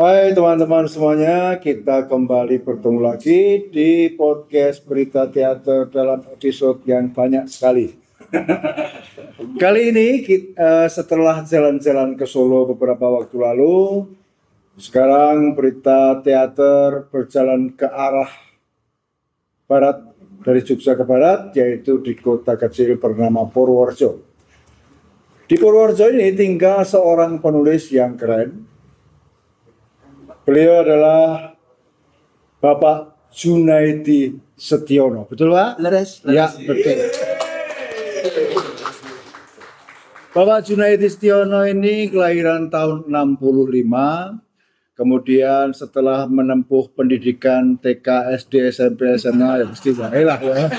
Hai teman-teman semuanya, kita kembali bertemu lagi di podcast Berita Teater dalam episode yang banyak sekali. Kali ini setelah jalan-jalan ke Solo beberapa waktu lalu, sekarang Berita Teater berjalan ke arah barat, dari Jogja ke barat, yaitu di kota kecil bernama Purworejo. Di Purworejo ini tinggal seorang penulis yang keren. Beliau adalah Bapak Junaedi Setiono, betul Pak? Leres. Ya, betul. Bapak Junaedi Setiono ini kelahiran tahun 65, kemudian setelah menempuh pendidikan TK, SD, SMP, SMA, ya mesti lah ya.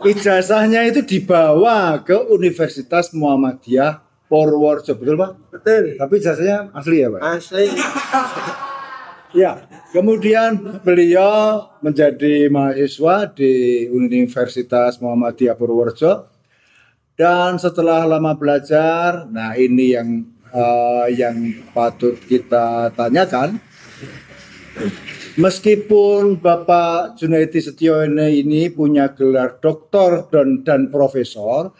Ijazahnya itu dibawa ke Universitas Muhammadiyah Purworejo, betul Pak? Betul. Tapi ijazahnya asli ya Pak? Asli. Ya, kemudian beliau menjadi mahasiswa di Universitas Muhammadiyah Purworejo, dan setelah lama belajar, nah ini yang patut kita tanyakan. Meskipun Bapak Junaedi Setiono ini punya gelar doktor dan profesor,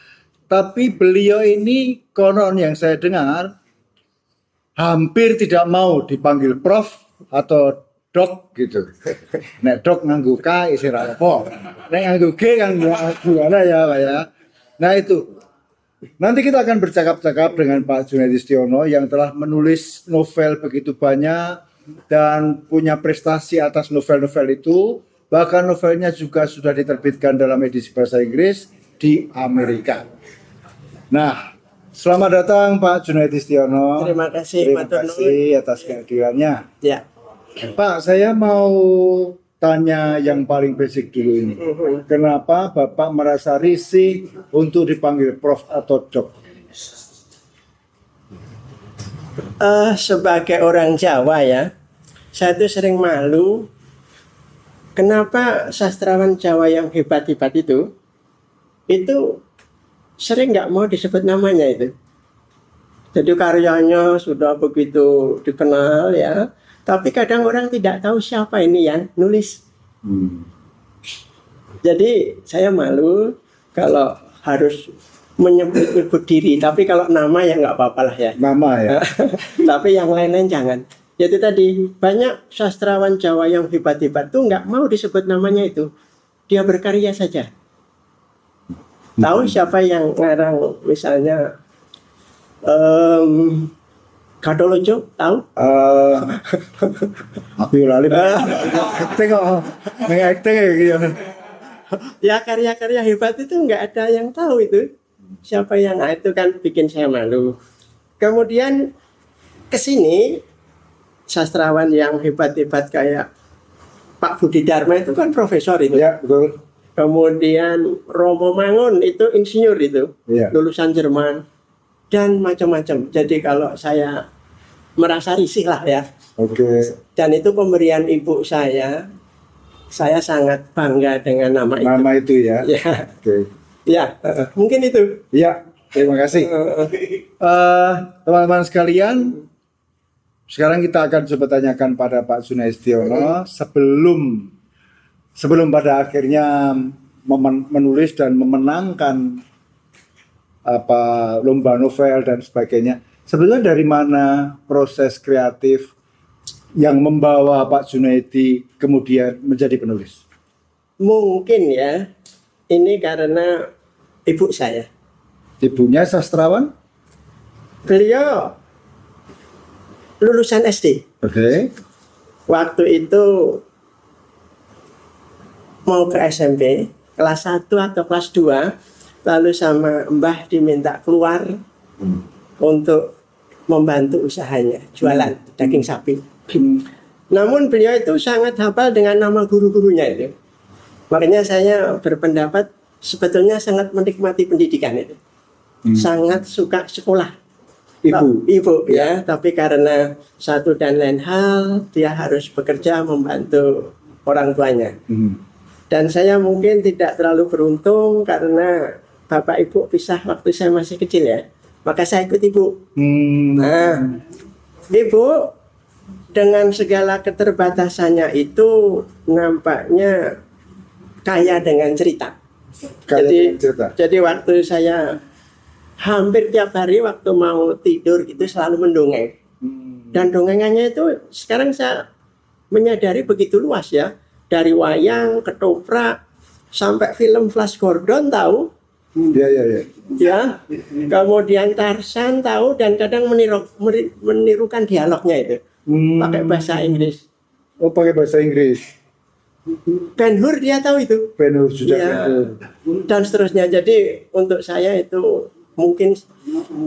tapi beliau ini konon yang saya dengar hampir tidak mau dipanggil prof atau dok gitu. Nek dok nganggo K isi ra apa. Nek nganggo G kan gimana ya Pak ya. Nah itu. Nanti kita akan bercakap-cakap dengan Pak Junaedi Setiono yang telah menulis novel begitu banyak dan punya prestasi atas novel-novel itu. Bahkan novelnya juga sudah diterbitkan dalam edisi bahasa Inggris di Amerika. Nah, selamat datang Pak Junaedi Setiono. Terima kasih Atas kehadirannya. Ya. Pak, saya mau tanya yang paling basic dulu ini. Kenapa Bapak merasa risih untuk dipanggil Prof atau Dok? Sebagai orang Jawa ya, saya tuh sering malu. Kenapa sastrawan Jawa yang hebat-hebat itu sering nggak mau disebut namanya itu. Jadi karyanya sudah begitu dikenal ya, tapi kadang orang tidak tahu siapa ini yang nulis. Jadi saya malu kalau harus menyebut diri, tapi kalau nama ya nggak apa-apa lah ya. Nama ya. Tapi yang lain-lain jangan. Jadi tadi banyak sastrawan Jawa yang hebat-hebat tuh nggak mau disebut namanya itu. Dia berkarya saja. Tahu siapa yang ngarang misalnya Kadolojo, tahu? Aku lali. Acting gitu. Ya karya-karya hebat itu nggak ada yang tahu itu. Siapa yang itu kan bikin saya malu. Kemudian kesini sastrawan yang hebat-hebat kayak Pak Budi Dharma itu kan profesor itu. Ya, betul. Kemudian Romo Mangun itu insinyur itu, ya. Lulusan Jerman dan macam-macam. Jadi kalau saya merasa risih lah ya. Oke. Dan itu pemberian ibu saya sangat bangga dengan nama itu. Nama itu ya. Ya. Oke. Ya, mungkin itu. Ya, terima kasih. Teman-teman sekalian, sekarang kita akan coba tanyakan pada Pak Junaedi Setiono sebelum pada akhirnya menulis dan memenangkan lomba novel dan sebagainya. Sebetulnya dari mana proses kreatif yang membawa Pak Junaedi kemudian menjadi penulis? Mungkin ya, ini karena ibu saya. Ibunya sastrawan? Beliau lulusan SD. Oke. Waktu itu mau ke SMP kelas 1 atau kelas 2, lalu sama Mbah diminta keluar untuk membantu usahanya jualan daging sapi. Namun beliau itu sangat hafal dengan nama guru-gurunya itu. Makanya saya berpendapat sebetulnya sangat menikmati pendidikan itu. Sangat suka sekolah. Ibu ya, tapi karena satu dan lain hal dia harus bekerja membantu orang tuanya. Dan saya mungkin tidak terlalu beruntung karena bapak ibu pisah waktu saya masih kecil ya. Maka saya ikut ibu. Nah, ibu dengan segala keterbatasannya itu nampaknya kaya dengan cerita. Jadi waktu saya hampir tiap hari waktu mau tidur itu selalu mendongeng. Dan dongengannya itu sekarang saya menyadari begitu luas ya. Dari wayang, ketoprak, sampai film Flash Gordon tahu. Ya. Kemudian Tarzan tahu dan kadang menirukan dialognya itu. Pakai bahasa Inggris. Oh, pakai bahasa Inggris. Ben-Hur dia tahu itu. Ben-Hur sudah ya. Ben-Hur. Dan seterusnya. Jadi untuk saya itu mungkin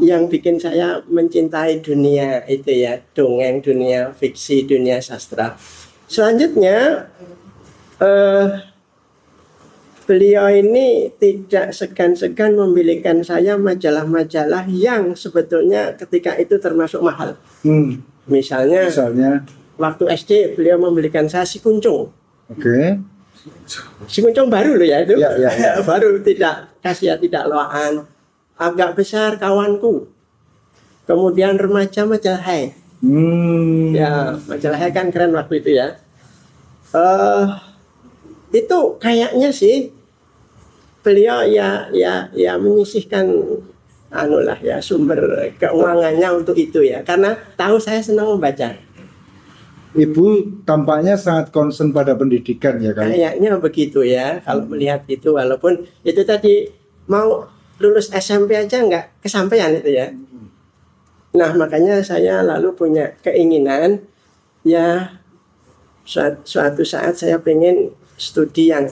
yang bikin saya mencintai dunia itu ya, dongeng, dunia fiksi, dunia sastra. Selanjutnya beliau ini tidak segan-segan membelikan saya majalah-majalah yang sebetulnya ketika itu termasuk mahal. Misalnya waktu SD beliau membelikan saya Si Kuncung. Oke. Si Kuncung baru loh ya itu. Ya. Baru, tidak kasih, tidak loaan. Agak besar Kawanku. Kemudian Remaja majalah Hai. Ya, majalah Hai kan keren waktu itu ya. Itu kayaknya sih beliau ya menyisihkan sumber keuangannya untuk itu ya, karena tahu saya senang membaca. Ibu tampaknya sangat concern pada pendidikan ya kan? Kayaknya begitu ya, kalau melihat itu, walaupun itu tadi mau lulus SMP aja nggak kesampaian itu ya. Nah makanya saya lalu punya keinginan ya suatu saat saya pengen studi yang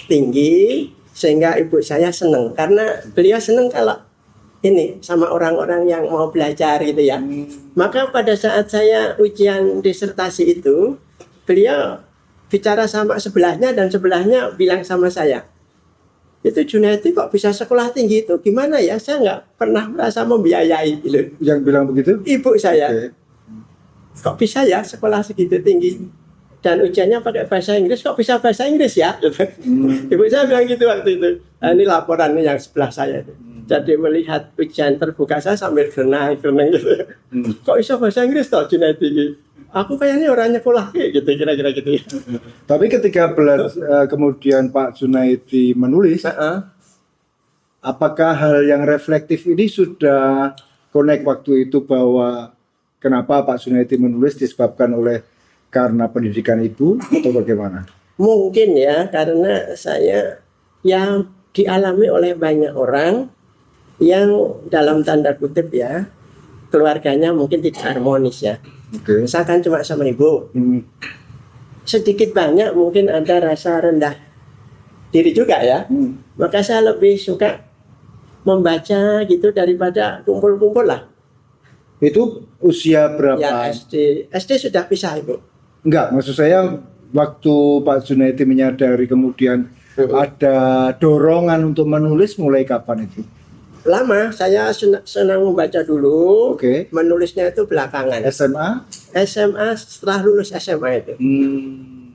tinggi sehingga ibu saya senang, karena beliau senang kalau ini sama orang-orang yang mau belajar gitu ya. Maka pada saat saya ujian disertasi itu, beliau bicara sama sebelahnya dan sebelahnya bilang sama saya, itu Junaidi kok bisa sekolah tinggi itu gimana ya, saya nggak pernah merasa membiayai gitu. Yang bilang begitu? Ibu saya. Okay. Kok bisa ya sekolah segitu tinggi dan ujiannya pakai bahasa Inggris, kok bisa bahasa Inggris ya? Ibu saya bilang gitu waktu itu. Nah, ini laporannya yang sebelah saya itu. Jadi melihat ujian terbuka saya sambil renang gitu. Kok bisa bahasa Inggris toh Junaidi? Aku kayaknya orangnya sekolah gitu, kira-kira gitu. Tapi ketika kemudian Pak Junaidi menulis, apakah hal yang reflektif ini sudah connect waktu itu bahwa kenapa Pak Junaidi menulis disebabkan karena pendidikan ibu atau bagaimana? Mungkin ya, karena saya yang dialami oleh banyak orang yang dalam tanda kutip ya, keluarganya mungkin tidak harmonis ya. Okay. Misalkan cuma sama ibu, sedikit banyak mungkin ada rasa rendah diri juga ya. Maka saya lebih suka membaca gitu daripada kumpul-kumpul lah. Itu usia berapa? Ya SD sudah pisah ibu. Enggak, maksud saya waktu Pak Junaidi menyadari kemudian ada dorongan untuk menulis mulai kapan itu? Lama, saya senang membaca dulu. Okay. Menulisnya itu belakangan. SMA setelah lulus SMA itu.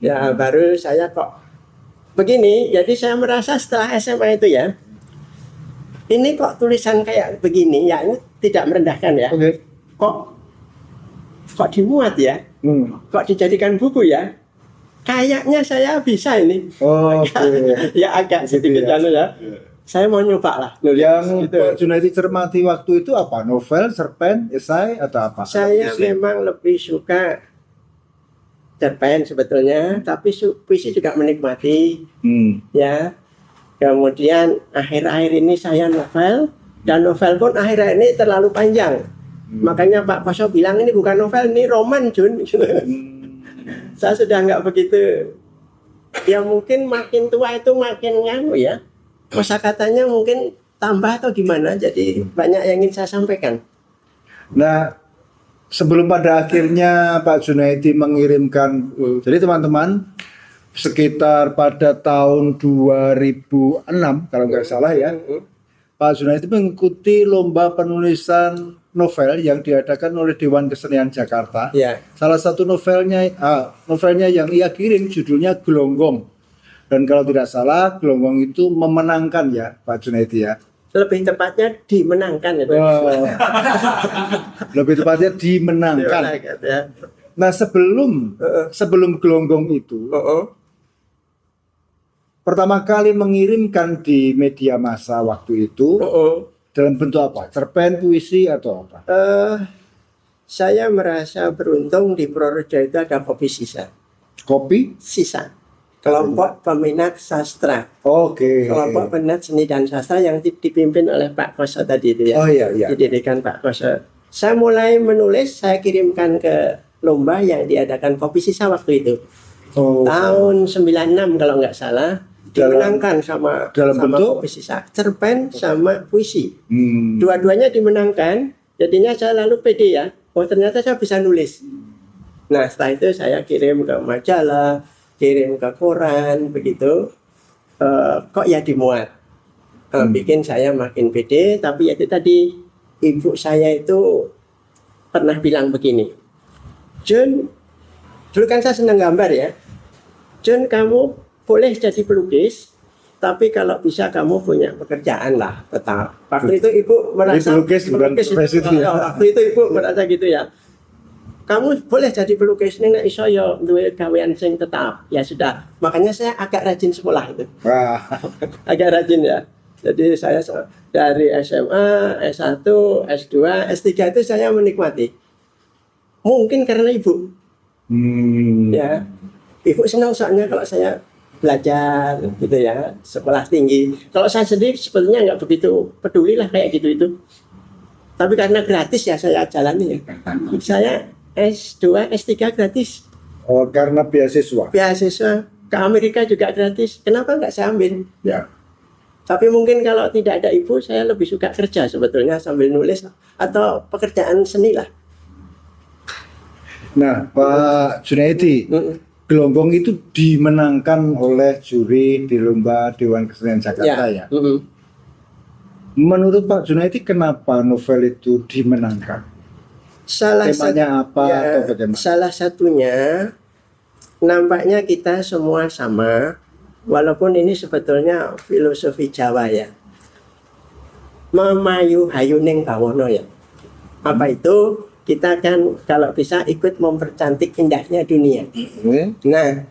Ya baru saya kok begini. Jadi saya merasa setelah SMA itu ya, ini kok tulisan kayak begini ya, ini tidak merendahkan ya. Okay. Kok dimuat ya? Kok dijadikan buku ya? Kayaknya saya bisa ini. Okay. Ya agak sedikit ya. Saya mau nyoba lah. Yang Pak Junaidi cermati waktu itu apa? Novel, cerpen, esai atau apa? Saya memang lebih suka cerpen sebetulnya, tapi puisi juga menikmati. Ya. Kemudian akhir-akhir ini saya novel, dan novel pun akhir-akhir ini terlalu panjang. Makanya Pak Koso bilang ini bukan novel, ini roman Jun. Saya sudah nggak begitu. Ya mungkin makin tua itu makin nganu ya. Kosakatanya mungkin tambah atau gimana, jadi banyak yang ingin saya sampaikan. Nah, sebelum pada akhirnya Pak Junaidi mengirimkan, jadi teman-teman sekitar pada tahun 2006 kalau nggak salah ya, Pak Junaidi mengikuti lomba penulisan novel yang diadakan oleh Dewan Kesenian Jakarta. Ya. Salah satu novelnya yang ia kirim judulnya Gelonggong. Dan kalau tidak salah, Gelonggong itu memenangkan ya, Pak Junaidi ya. Lebih tepatnya dimenangkan ya. Lebih tepatnya dimenangkan. Ya. Nah, sebelum Gelonggong itu pertama kali mengirimkan di media massa waktu itu dalam bentuk apa? Cerpen, puisi atau apa? Saya merasa beruntung di Purworejo itu ada kopi sisa. Kopi? Sisa. Kelompok peminat sastra. Oke. Kelompok peminat seni dan sastra yang dipimpin oleh Pak Koso tadi itu ya. Oh iya. Didirikan Pak Koso. Saya mulai menulis, saya kirimkan ke lomba yang diadakan kopi sisa waktu itu. Tahun 96 kalau nggak salah. Dimenangkan sama bentuk kopi sisa. Cerpen sama puisi. Dua-duanya dimenangkan. Jadinya saya lalu pede ya. Oh ternyata saya bisa nulis. Nah setelah itu saya kirim ke majalah, kirim ke koran, begitu. Kok ya dimuat. Bikin saya makin pede. Tapi itu tadi ibu saya itu pernah bilang begini. Jun, dulu kan saya senang gambar ya. Jun, kamu boleh jadi pelukis, tapi kalau bisa kamu punya pekerjaan lah tetap. Waktu itu ibu merasa pelukis bukan presiden. Waktu itu ibu merasa gitu ya. Kamu boleh jadi pelukis ning nek iso ya duwe gawean sing tetap. Ya sudah. Makanya saya agak rajin sekolah itu. Agak rajin ya. Jadi saya dari SMA, S1, S2, S3 itu saya menikmati. Mungkin karena ibu. Ya. Ibu senang soalnya kalau saya belajar gitu ya, sekolah tinggi. Kalau saya sendiri sebetulnya nggak begitu peduli lah kayak gitu itu. Tapi karena gratis ya saya jalani ya. Saya S2, S3 gratis. Oh, karena beasiswa. Beasiswa ke Amerika juga gratis. Kenapa nggak saya ambil? Ya. Tapi mungkin kalau tidak ada ibu, saya lebih suka kerja sebetulnya sambil nulis atau pekerjaan seni lah. Nah, Pak Junaidi, Gelonggong itu dimenangkan oleh juri di lomba Dewan Kesenian Jakarta ya. Menurut Pak Junaidi, kenapa novel itu dimenangkan? Temanya apa atau bagaimana? Salah satunya nampaknya kita semua sama, walaupun ini sebetulnya filosofi Jawa ya. Memayu hayuning kawono ya. Apa itu? Kita kan kalau bisa ikut mempercantik indahnya dunia. Nah,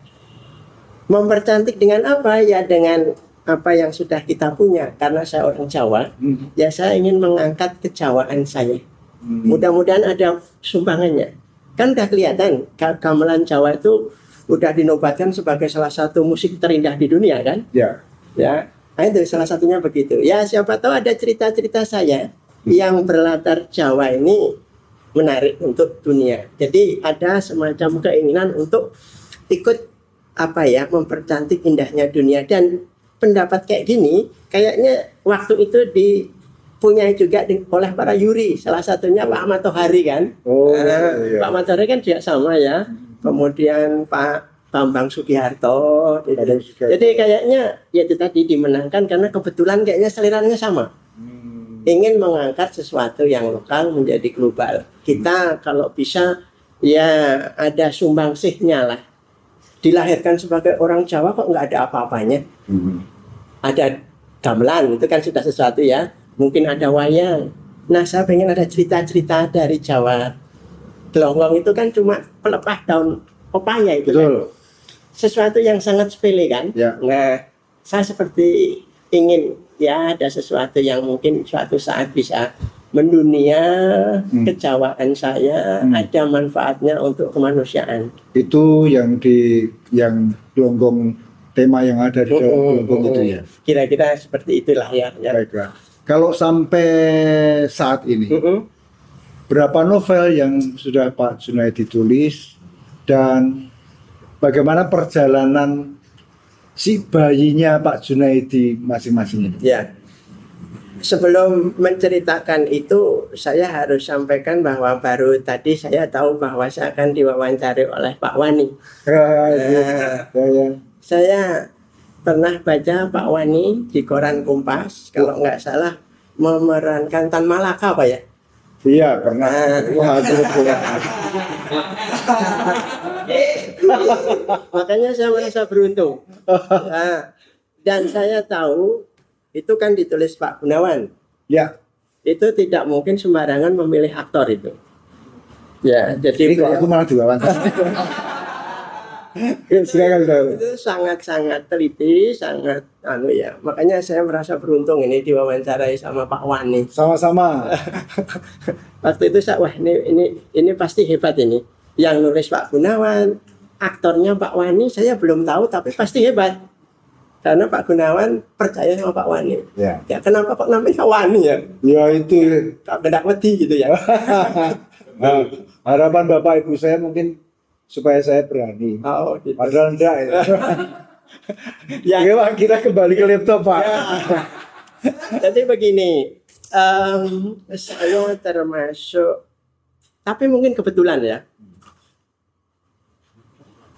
mempercantik dengan apa? Ya dengan apa yang sudah kita punya. Karena saya orang Jawa, ya saya ingin mengangkat kejawaan saya. Mudah-mudahan ada sumbangannya. Kan udah kelihatan gamelan Jawa itu udah dinobatkan sebagai salah satu musik terindah di dunia kan? Ya. Ya, nah itu salah satunya begitu. Ya siapa tahu ada cerita-cerita saya yang berlatar Jawa ini menarik untuk dunia. Jadi ada semacam keinginan untuk ikut apa ya, mempercantik indahnya dunia. Dan pendapat kayak gini kayaknya waktu itu dipunyai juga oleh para yuri. Salah satunya Pak Ahmad Tohari kan. Pak Ahmad Tohari kan juga sama ya. Kemudian Pak Bambang Sugiharto. Jadi kayaknya ya itu tadi dimenangkan karena kebetulan kayaknya seleranya sama. Ingin mengangkat sesuatu yang lokal menjadi global. Kita kalau bisa ya ada sumbangsihnya lah. Dilahirkan sebagai orang Jawa kok nggak ada apa-apanya. Ada gamelan itu kan sudah sesuatu ya. Mungkin ada wayang. Nah saya pengen ada cerita-cerita dari Jawa. Gelonggong itu kan cuma pelepah daun pepaya itu. Betul. Kan sesuatu yang sangat sepele kan. Ya. Nah saya seperti ingin ya ada sesuatu yang mungkin suatu saat bisa mendunia kejawaan saya, ada manfaatnya untuk kemanusiaan. Itu yang Gelonggong, tema yang ada di Gelonggong itu ya. Kira-kira seperti itulah ya. Baiklah. Kalau sampai saat ini berapa novel yang sudah Pak Junaidi tulis dan bagaimana perjalanan si bayinya Pak Junaidi masing-masing ini? Ya. Sebelum menceritakan itu, saya harus sampaikan bahwa baru tadi saya tahu bahwa saya akan diwawancari oleh Pak Wani. Saya pernah baca Pak Wani di koran Kompas, kalau nggak salah memerankan Tan Malaka Pak ya? Iya, pernah. Makanya saya merasa beruntung. Nah, dan saya tahu itu kan ditulis Pak Gunawan. Ya. Itu tidak mungkin sembarangan memilih aktor itu. Ya, jadi Ini kok aku malah diwawancara. Ya, silakan. itu sangat-sangat teliti, sangat ya. Makanya saya merasa beruntung ini diwawancarai sama Pak Wani. Sama-sama. Waktu itu wah ini pasti hebat ini. Yang nulis Pak Gunawan, aktornya Pak Wani saya belum tahu tapi pasti hebat. Karena Pak Gunawan percaya sama Pak Wani. Ya. Ya kenapa kok namanya Wani ya? Ya itu. Tak bedak wedi gitu ya. Nah, harapan Bapak Ibu saya mungkin supaya saya berani. Oh, gitu. Padahal enggak ya. Ya. Oke, Pak, kita kembali ke laptop, Pak. Ya. Jadi begini, saya termasuk, tapi mungkin kebetulan ya.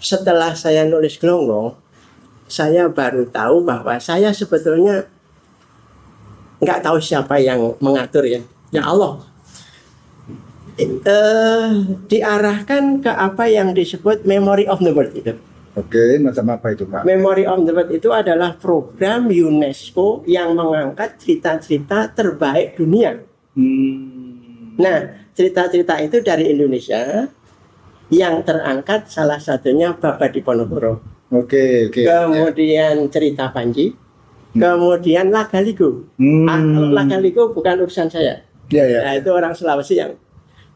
Setelah saya nulis Gelonggong, saya baru tahu bahwa saya sebetulnya nggak tahu siapa yang mengatur ya. Ya Allah. Diarahkan ke apa yang disebut Memory of the World itu. Oke, macam apa itu, Pak? Memory of the World itu adalah program UNESCO yang mengangkat cerita-cerita terbaik dunia. Nah, cerita-cerita itu dari Indonesia yang terangkat salah satunya Babat Diponegoro. Oke. Kemudian cerita Panji, kemudian Lagaligo. Kalau Lagaligo bukan urusan saya. Ya. Nah, itu orang Sulawesi yang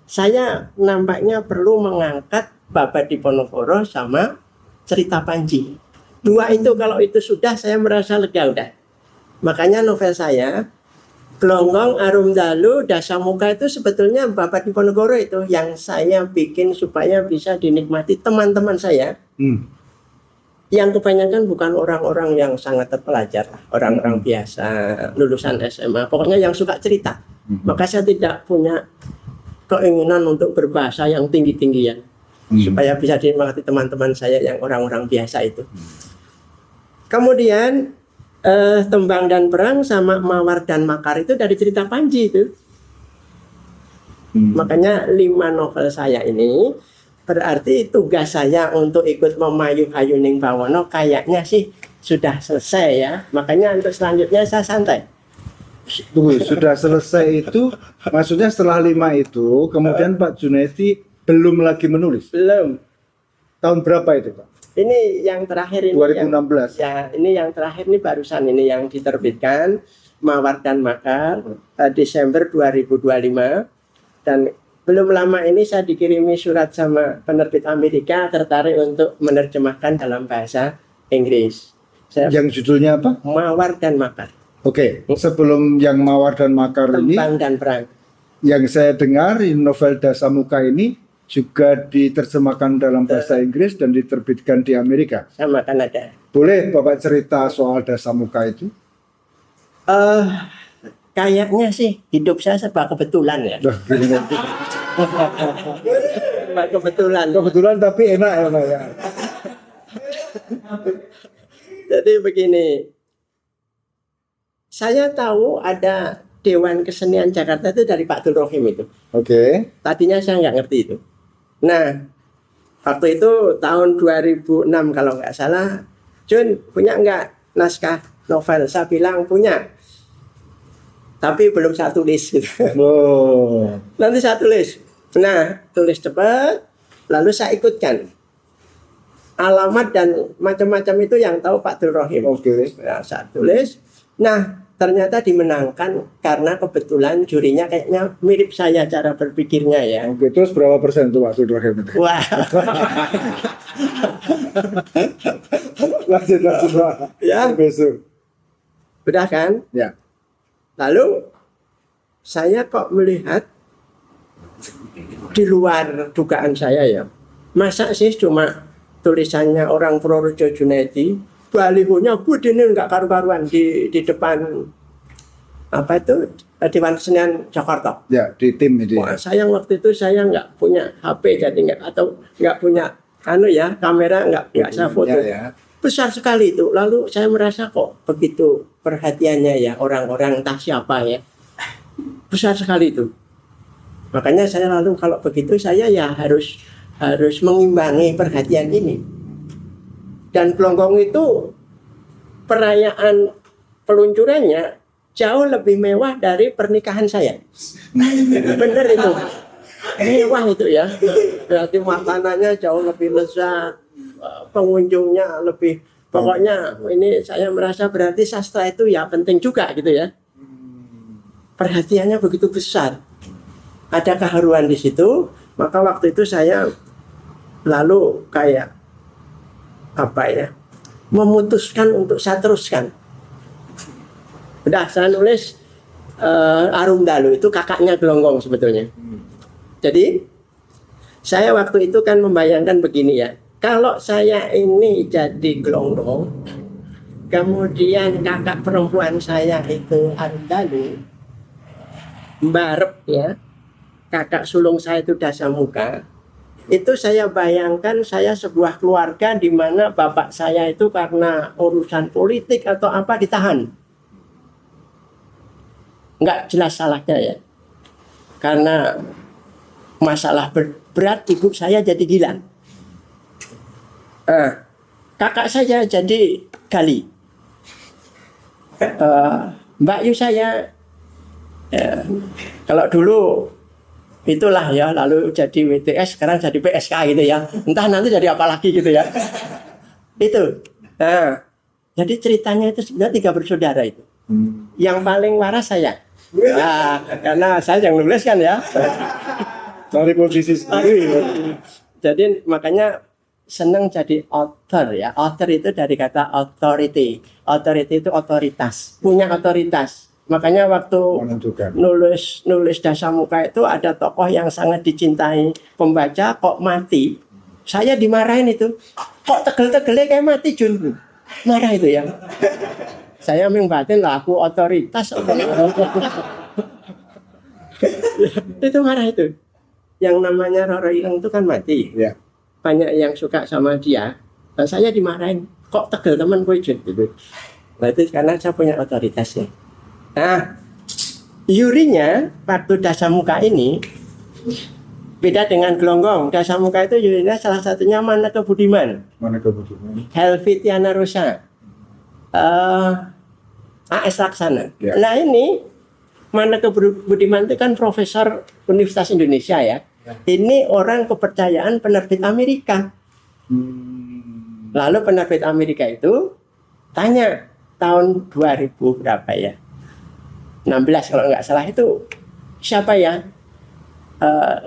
saya nampaknya perlu mengangkat Babat Diponegoro sama cerita Panji. Dua itu kalau itu sudah saya merasa lega udah. Makanya novel saya Gelonggong, Arum Dalu, Dasamuka itu sebetulnya Babat Diponegoro itu yang saya bikin supaya bisa dinikmati teman-teman saya. Yang kebanyakan bukan orang-orang yang sangat terpelajar, orang-orang biasa lulusan SMA. Pokoknya yang suka cerita. Maka saya tidak punya keinginan untuk berbahasa yang tinggi-tinggian supaya bisa dinikmati teman-teman saya yang orang-orang biasa itu. Kemudian Tembang dan Perang sama Mawar dan Makar itu dari cerita Panji itu. Makanya 5 novel saya ini berarti tugas saya untuk ikut memayu Hayuning Bawono kayaknya sih sudah selesai ya. Makanya untuk selanjutnya saya santai. Tunggu, sudah selesai itu, maksudnya setelah 5 itu, kemudian Pak Junaidi belum lagi menulis? Belum. Tahun berapa itu, Pak? Ini yang terakhir ini 2016. Ini yang terakhir ini barusan ini yang diterbitkan Mawar dan Makar Desember 2025 dan belum lama ini saya dikirimi surat sama penerbit Amerika tertarik untuk menerjemahkan dalam bahasa Inggris. Yang judulnya apa? Mawar dan Makar. Oke, sebelum yang Mawar dan Makar ini, Tembang dan Perang. yang saya dengar novel Dasamuka ini juga diterjemahkan dalam bahasa Inggris dan diterbitkan di Amerika. Sama Kanada. Boleh Bapak cerita soal Dasamuka itu? Kayaknya sih hidup saya serba kebetulan ya. Serba kebetulan. Kebetulan tapi enak ya, Pak ya. Jadi begini. Saya tahu ada Dewan Kesenian Jakarta itu dari Pak Dul Rohim itu. Oke. Tadinya saya nggak ngerti itu. Nah, waktu itu tahun 2006 kalau nggak salah, Jun punya nggak naskah novel? Saya bilang punya. Tapi belum saya tulis gitu. Oh. Nanti saya tulis. Nah, tulis cepat, lalu saya ikutkan. Alamat dan macam-macam itu yang tahu Pak Dul Rohim. Oke. Nah, saya tulis. Nah, ternyata dimenangkan karena kebetulan jurinya kayaknya mirip saya cara berpikirnya ya. Oke, terus berapa persen tuh Pak Dul Rohim itu? Wah. lanjut Pak. Ya. Besok. Udah kan? Ya. Lalu saya kok melihat di luar dugaan saya ya. Masa sih cuma tulisannya orang Purworejo Junaidi, balihonya gede nih nggak karu-karuan di depan apa itu Dewan Kesenian Jakarta. Ya, di tim ini. Wah, sayang waktu itu saya nggak punya HP jadi nggak punya kamera nggak saya foto. Ya. Besar sekali itu. Lalu saya merasa kok begitu perhatiannya ya orang-orang entah siapa ya. Besar sekali itu. Makanya saya lalu kalau begitu saya ya harus mengimbangi perhatian ini. Dan Gelonggong itu perayaan peluncurannya jauh lebih mewah dari pernikahan saya. Bener itu. mewah itu ya. Berarti makanannya jauh lebih lezat, pengunjungnya lebih, pokoknya ini saya merasa berarti sastra itu ya penting juga gitu ya. Perhatiannya begitu besar. Ada keharuan di situ, maka waktu itu saya lalu kayak apa ya? Memutuskan untuk saya teruskan. Udah saya nulis Arum Dalu itu kakaknya Gelonggong sebetulnya. Jadi saya waktu itu kan membayangkan begini ya. Kalau saya ini jadi Gelonggong, kemudian kakak perempuan saya itu Arum Dalu, Mbarep ya, kakak sulung saya itu Dasamuka. Itu saya bayangkan saya sebuah keluarga di mana bapak saya itu karena urusan politik atau apa ditahan. Enggak jelas salahnya ya. Karena masalah berat ibu saya jadi gila. Kakak saya jadi gali. Mbak Yu saya kalau dulu itulah ya, lalu jadi WTS, sekarang jadi PSK gitu ya. Entah nanti jadi apa lagi gitu ya. Itu. Jadi ceritanya itu sebenarnya 3 bersaudara itu. Yang paling waras saya. Karena saya yang nulis kan ya. Cari posisi sendiri. Jadi makanya senang jadi author ya. Author itu dari kata authority. Authority itu otoritas, punya otoritas. Makanya waktu nulis Dasamuka itu ada tokoh yang sangat dicintai pembaca kok mati. Saya dimarahin itu. Kok tegel-tegelnya kayak mati Jun. Marah itu ya. Saya membatin lah aku otoritas. Itu marah itu. Yang namanya Roro Ireng itu kan mati. Ya. Banyak yang suka sama dia. Nah, saya dimarahin. Kok tegel teman gue Jun gitu. Nah itu karena saya punya otoritasnya. Nah, yurinya waktu Dasamuka ini beda dengan Gelonggong. Dasamuka itu yurinya salah satunya Maneka Budiman. Helvitiana Rosa. A.S. Laksana. Ya. Nah ini Maneka Budiman itu kan profesor Universitas Indonesia ya. Ini orang kepercayaan penerbit Amerika. Lalu penerbit Amerika itu tanya tahun 2000 berapa ya? 16 kalau nggak salah itu siapa ya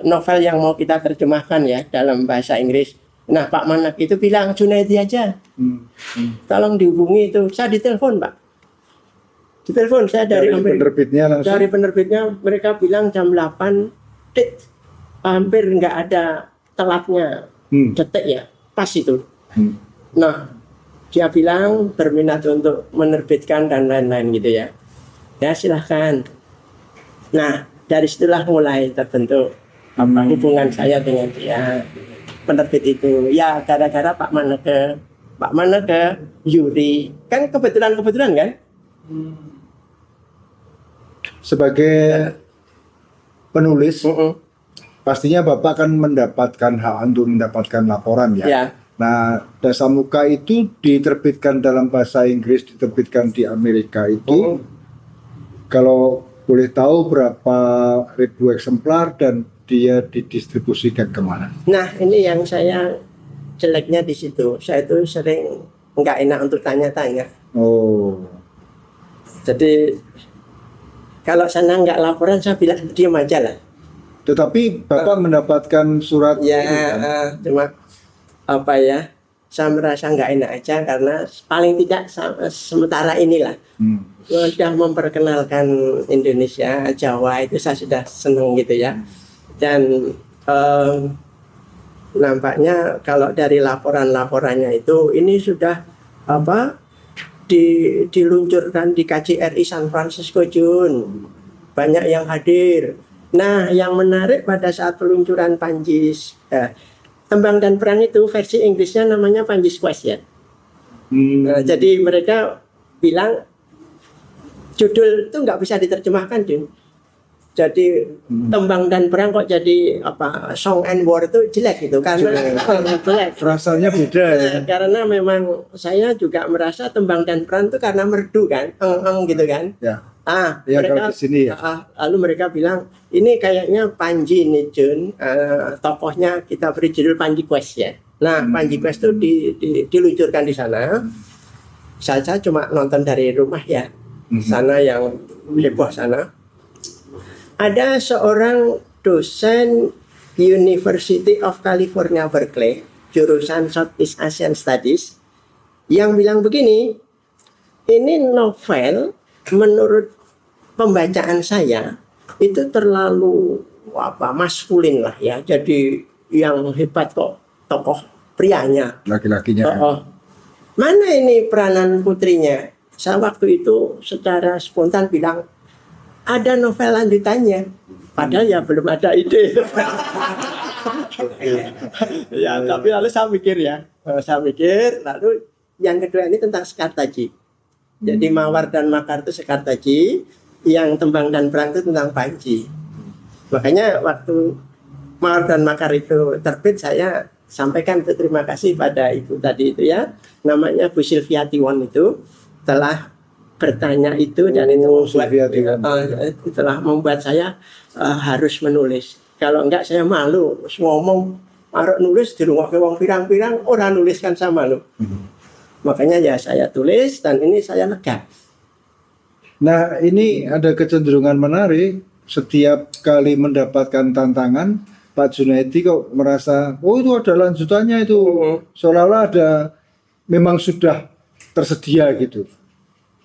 novel yang mau kita terjemahkan ya dalam bahasa Inggris. Nah Pak Manak itu bilang Junaidi aja. Tolong dihubungi itu. Saya ditelepon Pak. Ditelepon saya dari penerbitnya langsung. Dari penerbitnya mereka bilang jam 8 hampir nggak ada telatnya detik ya pas itu. Nah dia bilang berminat untuk menerbitkan dan lain-lain gitu ya. Ya silahkan. Nah dari situlah mulai terbentuk hubungan saya dengan dia penerbit itu. Ya gara-gara Pak Maneke, Yuri kan kebetulan kan. Sebagai penulis, pastinya Bapak kan mendapatkan hak untuk mendapatkan laporan ya. Ya. Nah, Dasamuka itu diterbitkan dalam bahasa Inggris, diterbitkan di Amerika itu. Kalau boleh tahu berapa ribu eksemplar dan dia didistribusikan kemana? Nah, ini yang saya jeleknya di situ. Saya itu sering nggak enak untuk tanya-tanya. Oh. Jadi kalau sana nggak laporan, saya bilang diam aja lah. Tetapi Bapak mendapatkan surat ya, cuma apa ya? Saya merasa nggak enak aja karena paling tidak sementara inilah sudah memperkenalkan Indonesia, Jawa itu saya sudah senang gitu ya. Dan nampaknya kalau dari laporannya itu ini sudah diluncurkan di KJRI San Francisco Jun. Banyak yang hadir. Nah, yang menarik pada saat peluncuran Panji Tembang dan Perang itu versi Inggrisnya namanya Panji's Quest ya. Jadi mereka bilang judul itu nggak bisa diterjemahkan Jun. Jadi Tembang dan Perang kok jadi Song and War itu jelek gitu karena jelek. Rasanya beda ya. Karena memang saya juga merasa Tembang dan Perang itu karena merdu kan, gitu kan. Ya. Ya, mereka, kalau di sini ya. lalu mereka bilang ini kayaknya Panji nih Jun, tokohnya kita beri judul Panji Quest ya. Nah, Panji Quest itu diluncurkan di sana. Saya cuma nonton dari rumah ya, sana yang heboh sana. Ada seorang dosen University of California Berkeley, jurusan Southeast Asian Studies, yang bilang begini, ini novel menurut pembacaan saya itu terlalu maskulin lah ya. Jadi yang hebat kok tokoh prianya, laki-lakinya. Mana ini peranan putrinya? Saya waktu itu secara spontan bilang ada novel lanjutannya. Padahal ya belum ada ide. Ya, tapi lalu saya mikir lalu yang kedua ini tentang Sekartaji. Jadi Mawar dan Makar itu Sekartaji, yang Tembang dan Perang itu tentang Panji. Makanya waktu Mawar dan Makar itu terbit, saya sampaikan terima kasih pada ibu tadi itu ya, namanya Bu Silviatiwon itu telah bertanya itu dan itu telah membuat saya harus menulis. Kalau enggak saya malu ngomong arek nulis di rumah wong pirang-pirang orang nuliskan sama malu. Makanya ya saya tulis dan ini saya lega. Nah, ini ada kecenderungan menarik. Setiap kali mendapatkan tantangan, Pak Junaedi kok merasa, oh itu ada lanjutannya itu. Seolah-olah ada, memang sudah tersedia gitu.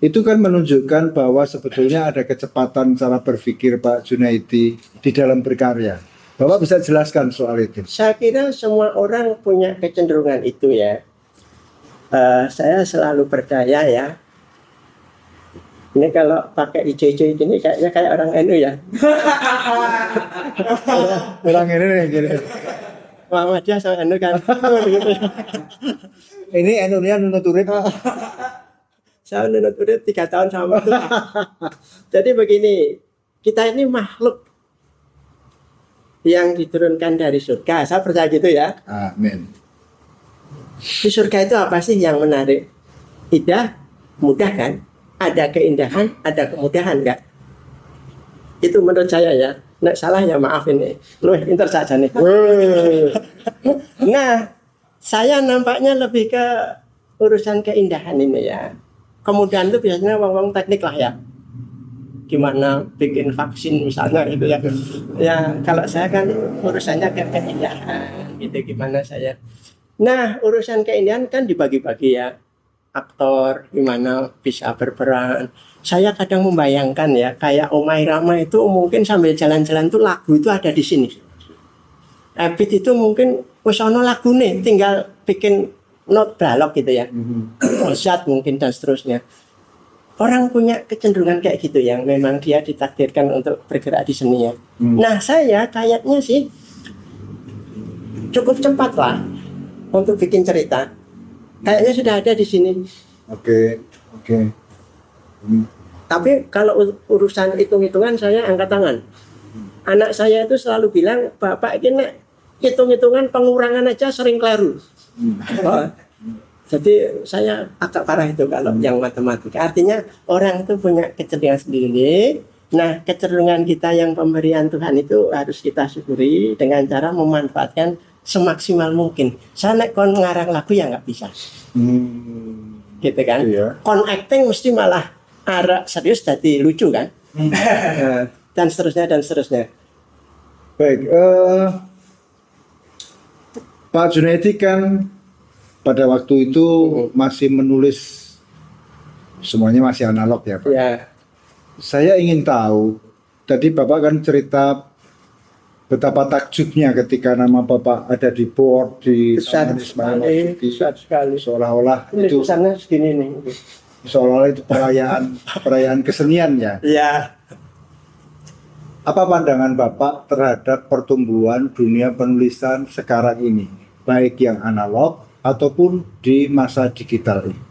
Itu kan menunjukkan bahwa sebetulnya ada kecepatan cara berpikir Pak Junaedi di dalam berkarya. Bapak bisa jelaskan soal itu? Saya kira semua orang punya kecenderungan itu ya. Saya selalu percaya ya. Ini kalau pakai IJJ ini kayaknya kayak orang NU ya. Orang ini nih gini. Muhammadiyah sama NU kan. Ini NU-nya nunut urip. Saya nunut urip 3 tahun sama itu. Jadi begini, kita ini makhluk yang diturunkan dari surga. Saya percaya gitu ya. Amin. Di surga itu apa sih yang menarik? Indah, mudah kan? Ada keindahan, ada kemudahan kan? Itu menurut saya ya. Nek salah ya maaf ini. Lu pinter saja nih. Nah, saya nampaknya lebih ke urusan keindahan ini ya. Kemudian itu biasanya wong-wong teknik lah ya. Gimana bikin vaksin misalnya gitu ya. Ya kalau saya kan urusannya ke keindahan gitu, gimana saya. Nah, urusan keindahan kan dibagi-bagi ya. Aktor gimana bisa berperan. Saya kadang membayangkan ya, kayak Omai Rama itu mungkin sambil jalan-jalan tuh lagu itu ada di sini. Ebit itu mungkin wis ono lagune, tinggal bikin not balok gitu ya. Zat mungkin dan seterusnya. Orang punya kecenderungan kayak gitu yang memang dia ditakdirkan untuk bergerak di seni ya. Nah, saya kayaknya sih cukup cepat lah untuk bikin cerita. Kayaknya sudah ada di sini. Oke. Tapi kalau urusan hitung-hitungan saya angkat tangan. Anak saya itu selalu bilang, Bapak ini hitung-hitungan pengurangan aja sering keliru. Jadi saya agak parah itu kalau yang matematika. Artinya orang itu punya kecenderungan sendiri. Nah, kecenderungan kita yang pemberian Tuhan itu harus kita syukuri dengan cara memanfaatkan semaksimal mungkin. Saya nek kon ngarang lagu ya nggak bisa. Gitu kan. Iya. Kon acting mesti malah arek serius jadi lucu kan. Dan seterusnya. Baik, Pak Junaedi kan pada waktu itu masih menulis, semuanya masih analog ya Pak. Ya. Saya ingin tahu, tadi Bapak kan cerita betapa takjubnya ketika nama Bapak ada di board di Taman Ismail Marzuki. Sekali. Seolah-olah itu Tulisannya segini nih. seolah-olah itu perayaan kesenian ya. Iya. Apa pandangan Bapak terhadap pertumbuhan dunia penulisan sekarang ini, baik yang analog ataupun di masa digital ini?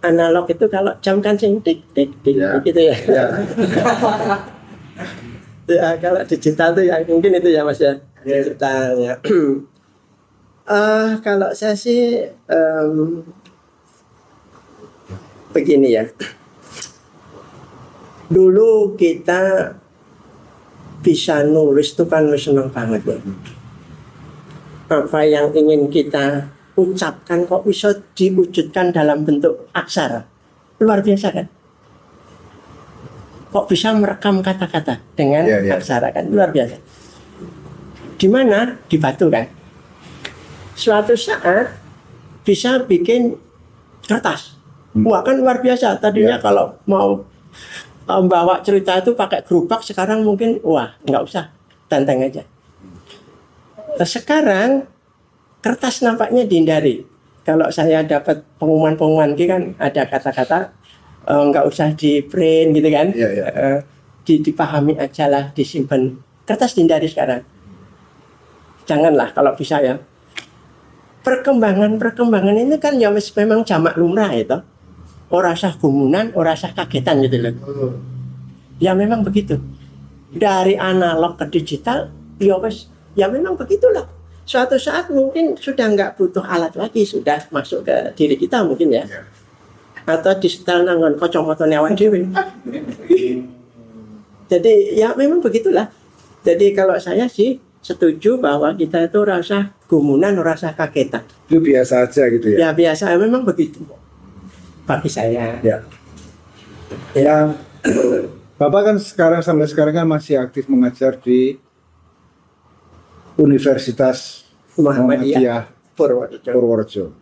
Analog itu kalau jam kan sing tik gitu ya. Ya. Ya kalau digital tuh ya mungkin itu ya Mas ya. Digital ya. Kalau saya sih begini ya. Dulu kita bisa nulis itu kan senang banget ya. Apa yang ingin kita ucapkan kok bisa diwujudkan dalam bentuk aksara. Luar biasa kan? Kok bisa merekam kata-kata dengan aksara kan? Luar biasa. Di mana? Di batu kan? Suatu saat bisa bikin kertas. Wah kan luar biasa. Tadinya kalau mau bawa cerita itu pakai gerobak, sekarang mungkin wah nggak usah, tantang aja. Sekarang kertas nampaknya dihindari. Kalau saya dapat pengumuman-pengumuman kan ada kata-kata nggak usah di print gitu kan, dipahami aja lah, disimpan. Kertas dihindari sekarang. Janganlah kalau bisa ya. Perkembangan ini kan ya memang jamak lumrah itu. Ora usah gumunan, ora usah kagetan gitu loh. Ya memang begitu. Dari analog ke digital, ya memang begitulah. Suatu saat mungkin sudah nggak butuh alat lagi, sudah masuk ke diri kita mungkin ya. Atau disetel nangon kacamata awak dhewe. Jadi ya memang begitulah. Jadi kalau saya sih setuju bahwa kita itu rasa gumunan, rasa kagetan. Itu biasa aja gitu ya. Ya biasa, memang begitu. Bagi saya. Ya. Bapak kan sampai sekarang kan masih aktif mengajar di Universitas Muhammadiyah Purworejo.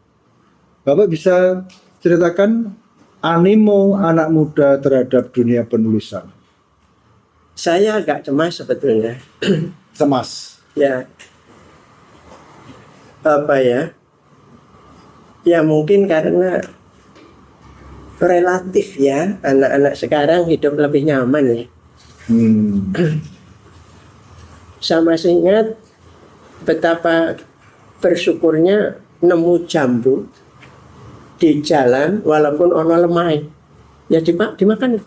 Bapak bisa ceritakan animo anak muda terhadap dunia penulisan? Saya agak cemas sebetulnya. Cemas? Ya. Apa ya? Ya mungkin karena relatif ya, anak-anak sekarang hidup lebih nyaman ya. Saya masih ingat betapa bersyukurnya nemu jambu di jalan walaupun ono lemai. Ya dimakan.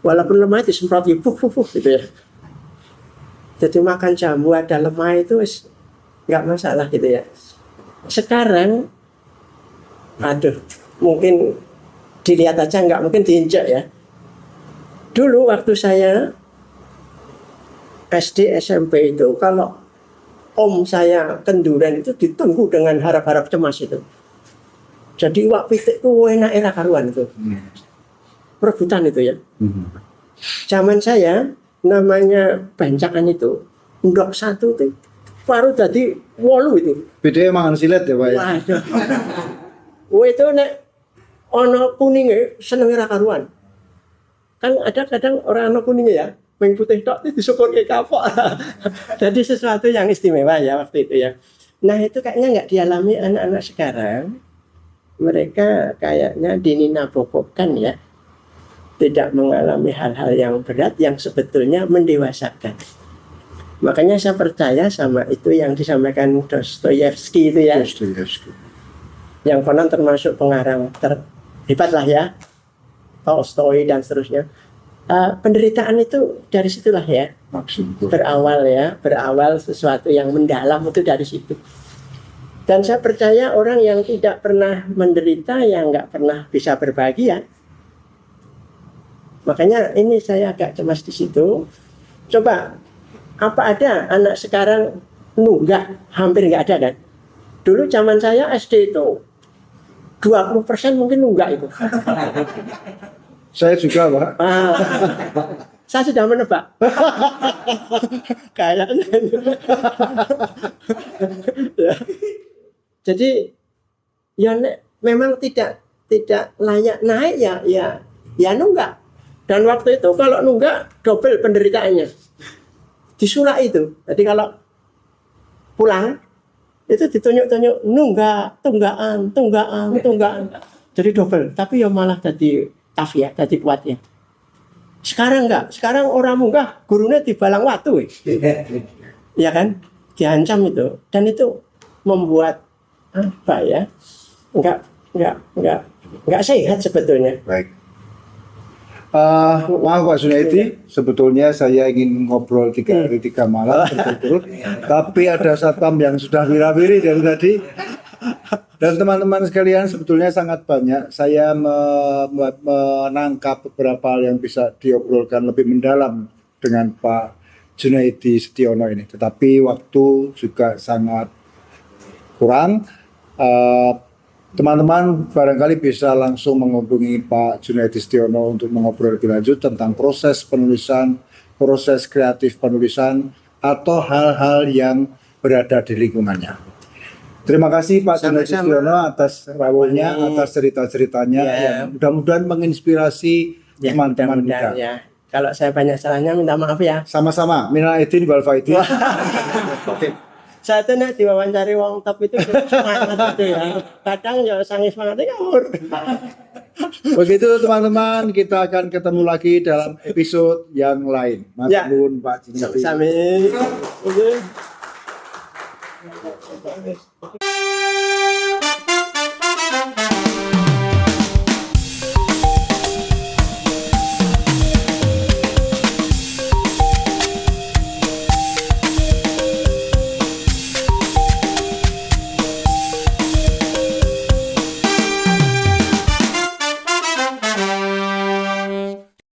Walaupun lemai disemprot buk gitu ya. Jadi makan jambu ada lemai itu nggak masalah gitu ya. Sekarang mungkin dilihat aja, nggak mungkin diinjak ya. Dulu waktu saya SD SMP itu, kalau om saya kenduran itu ditunggu dengan harap-harap cemas itu. Jadi wak pitik itu enak era karuan itu. Perebutan itu ya. Zaman saya namanya bancakan itu, ndok satu itu baru jadi 8 itu. Bedanya mangan silet ya Pak ya? Waduh. Itu nek ono kuningnya seneng ra karuan. Kan ada kadang orang ono kuningnya ya, main putih tok itu disyukur ke kapok. Jadi sesuatu yang istimewa ya waktu itu ya. Nah itu kayaknya nggak dialami anak-anak sekarang. Mereka kayaknya dininabobokan ya. Tidak mengalami hal-hal yang berat yang sebetulnya mendewasakan. Makanya saya percaya sama itu yang disampaikan Dostoyevsky itu ya. Yang konon termasuk pengarang terhebat lah ya, Tolstoy dan seterusnya. Penderitaan itu dari situlah ya. Berawal sesuatu yang mendalam itu dari situ. Dan saya percaya orang yang tidak pernah menderita, yang nggak pernah bisa berbahagia. Makanya ini saya agak cemas di situ. Coba, apa ada anak sekarang nunggak? Hampir nggak ada kan? Dulu zaman saya SD itu 20% mungkin nunggak itu. Saya juga Pak. Saya sudah menebak. Kayaknya. Ya. Jadi ya memang tidak layak naik ya nunggak. Dan waktu itu kalau nunggak double penderitaannya. Disulak itu. Jadi kalau pulang itu ditunjuk-tunjuk tunggaan. Jadi double. Tapi ya malah jadi tough ya, jadi kuat ya. Sekarang enggak. Sekarang orang munggah gurunya dibalang watu. Ya kan? Diancam itu. Dan itu membuat apa ya? Enggak sehat sebetulnya. Baik. Maaf Pak Junaidi, sebetulnya saya ingin ngobrol 3 hari 3 malam berturut-turut, tapi ada satpam yang sudah wira-wiri dari tadi. Dan teman-teman sekalian, sebetulnya sangat banyak saya menangkap beberapa hal yang bisa diobrolkan lebih mendalam dengan Pak Junaidi Setiono ini. Tetapi waktu juga sangat kurang. Teman-teman barangkali bisa langsung menghubungi Pak Junaidi Setiono untuk mengobrol lebih lanjut tentang proses penulisan, proses kreatif penulisan, atau hal-hal yang berada di lingkungannya. Terima kasih Pak Junaidi Setiono atas rawuhnya, atas cerita-ceritanya yang mudah-mudahan menginspirasi teman-teman muda. Ya. Kalau saya banyak salahnya minta maaf ya. Sama-sama, minal aidin wal faidin. Oke. Saya tuh nek diwawancari wong top itu semangat itu ya. Kadang ya sangi semangatnya ngawur. Begitu teman-teman, kita akan ketemu lagi dalam episode yang lain. Matur nuwun Pak Junaidi. Sami.